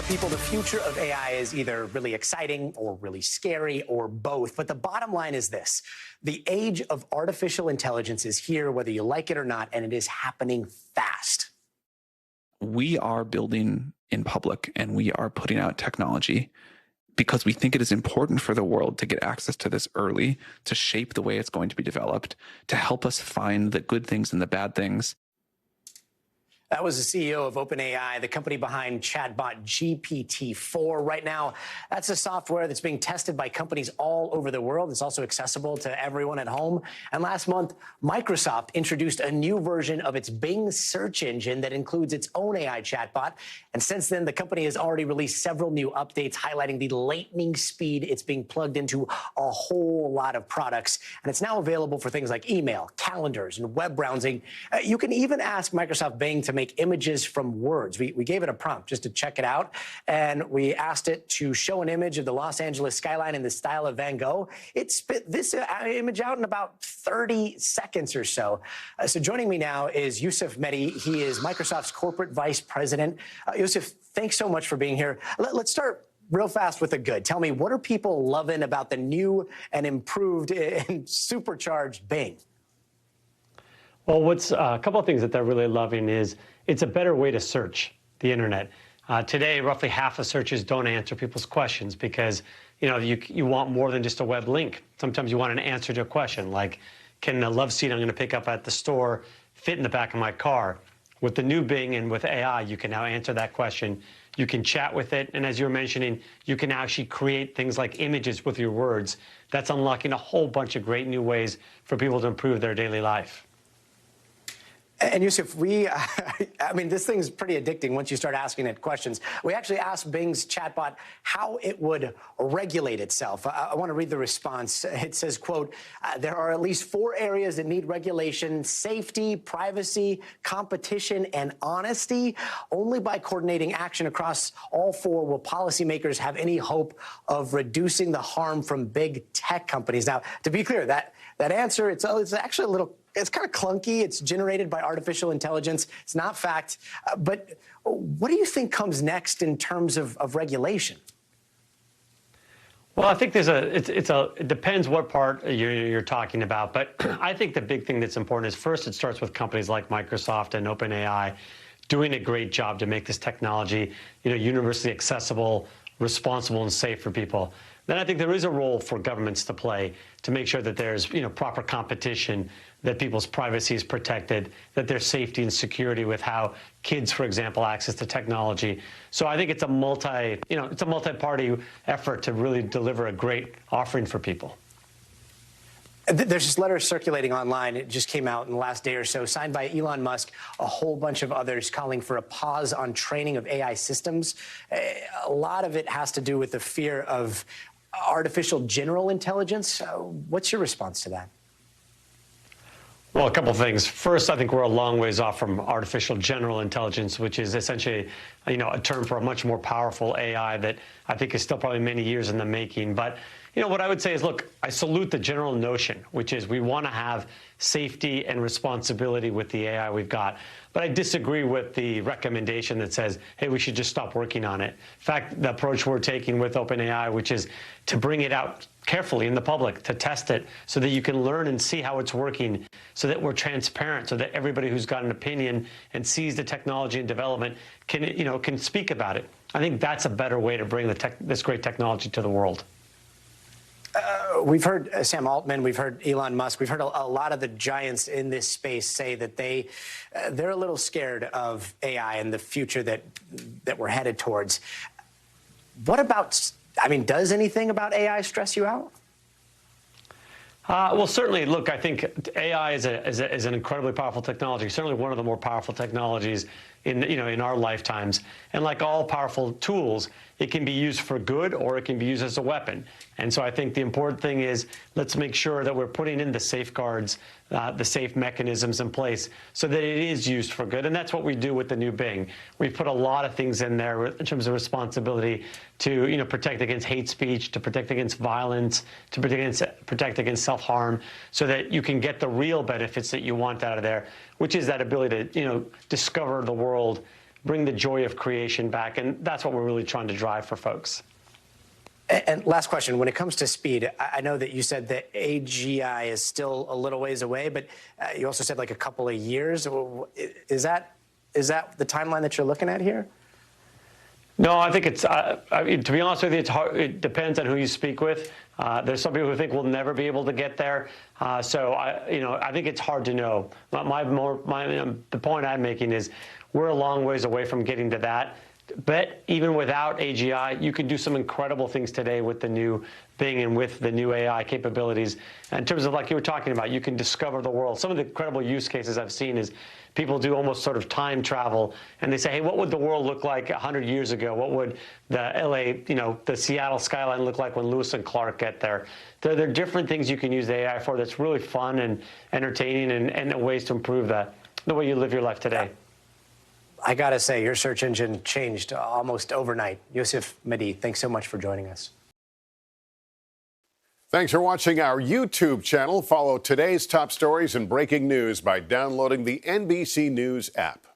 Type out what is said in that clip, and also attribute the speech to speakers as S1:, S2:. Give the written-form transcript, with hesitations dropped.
S1: People, the future of AI is either really exciting or really scary or both. But the bottom line is this. The age of artificial intelligence is here, whether you like it or not, and it is happening fast.
S2: We are building in public and we are putting out technology because we think it is important for the world to get access to this early, to shape the way it's going to be developed, to help us find the good things and the bad things.
S1: That was the CEO of OpenAI, the company behind chatbot GPT-4. Right now, that's a software that's being tested by companies all over the world. It's also accessible to everyone at home. And last month, Microsoft introduced a new version of its Bing search engine that includes its own AI chatbot. And since then, the company has already released several new updates highlighting the lightning speed it's being plugged into a whole lot of products. And it's now available for things like email, calendars, and web browsing. You can even ask Microsoft Bing to make images from words. We gave it a prompt just to check it out, and we asked it to show an image of the Los Angeles skyline in the style of Van Gogh. It spit this image out in about 30 seconds or so. So joining me now is Yusuf Mehdi. He is Microsoft's corporate vice president. Yusuf, thanks so much for being here. Let's start real fast with the good. Tell me, what are people loving about the new and improved and supercharged Bing?
S3: Well, what's a couple of things that they're really loving is it's a better way to search the internet. Today, roughly half of searches don't answer people's questions because you want more than just a web link. Sometimes you want an answer to a question, like, can the love seat I'm going to pick up at the store fit in the back of my car? With the new Bing and with AI, you can now answer that question. You can chat with it, and as you were mentioning, you can actually create things like images with your words. That's unlocking a whole bunch of great new ways for people to improve their daily life.
S1: And Yusuf, I mean, this thing's pretty addicting once you start asking it questions. We actually asked Bing's chatbot how it would regulate itself. I want to read the response. It says, quote, there are at least 4 areas that need regulation: safety, privacy, competition, and honesty. Only by coordinating action across all 4 will policymakers have any hope of reducing the harm from big tech companies. Now, to be clear, that answer, it's actually a little, it's kind of clunky. It's generated by artificial intelligence. It's not fact. But what do you think comes next in terms of regulation?
S3: Well, I think it depends what part you're talking about. But I think the big thing that's important is, first, it starts with companies like Microsoft and OpenAI doing a great job to make this technology, universally accessible, responsible, and safe for people. Then I think there is a role for governments to play to make sure that there's proper competition, that people's privacy is protected, that there's safety and security with how kids, for example, access to technology. So I think it's a multi-party effort to really deliver a great offering for people.
S1: There's this letter circulating online. It just came out in the last day or so, signed by Elon Musk, a whole bunch of others, calling for a pause on training of AI systems. A lot of it has to do with the fear of artificial general intelligence. What's your response to that?
S3: Well, a couple of things. First, I think we're a long ways off from artificial general intelligence, which is essentially, a term for a much more powerful AI that I think is still probably many years in the making. But what I would say is, look, I salute the general notion, which is we want to have safety and responsibility with the AI we've got. But I disagree with the recommendation that says, hey, we should just stop working on it. In fact, the approach we're taking with OpenAI, which is to bring it out carefully in the public, to test it so that you can learn and see how it's working, so that we're transparent, so that everybody who's got an opinion and sees the technology and development can speak about it. I think that's a better way to bring this great technology to the world.
S1: We've heard Sam Altman, we've heard Elon Musk, we've heard a lot of the giants in this space say that they're a little scared of AI and the future that we're headed towards. What about, does anything about AI stress you out?
S3: Well, certainly, look, I think AI is an incredibly powerful technology, certainly one of the more powerful technologies in our lifetimes. And like all powerful tools, it can be used for good or it can be used as a weapon. And so I think the important thing is, let's make sure that we're putting in the safeguards, the safe mechanisms in place so that it is used for good. And that's what we do with the new Bing. We put a lot of things in there in terms of responsibility to protect against hate speech, to protect against violence, to protect against self-harm, so that you can get the real benefits that you want out of there, which is that ability to discover the world bring the joy of creation back. And that's what we're really trying to drive for folks.
S1: And last question, when it comes to speed, I know that you said that AGI is still a little ways away, but you also said like a couple of years. Is that the timeline that you're looking at here?
S3: No, I think it's, I mean, to be honest with you, it's hard. It depends on who you speak with. There's some people who think we'll never be able to get there. So I think it's hard to know. The point I'm making is we're a long ways away from getting to that. But even without AGI, you can do some incredible things today with the new thing and with the new AI capabilities. And in terms of, like you were talking about, you can discover the world. Some of the incredible use cases I've seen is people do almost sort of time travel, and they say, hey, what would the world look like 100 years ago? What would the LA, the Seattle skyline look like when Lewis and Clark get there? There are different things you can use the AI for that's really fun and entertaining and ways to improve the way you live your life today.
S1: I got to say, your search engine changed almost overnight. Yusuf, Mehdi, thanks so much for joining us.
S4: Thanks for watching our YouTube channel. Follow today's top stories and breaking news by downloading the NBC News app.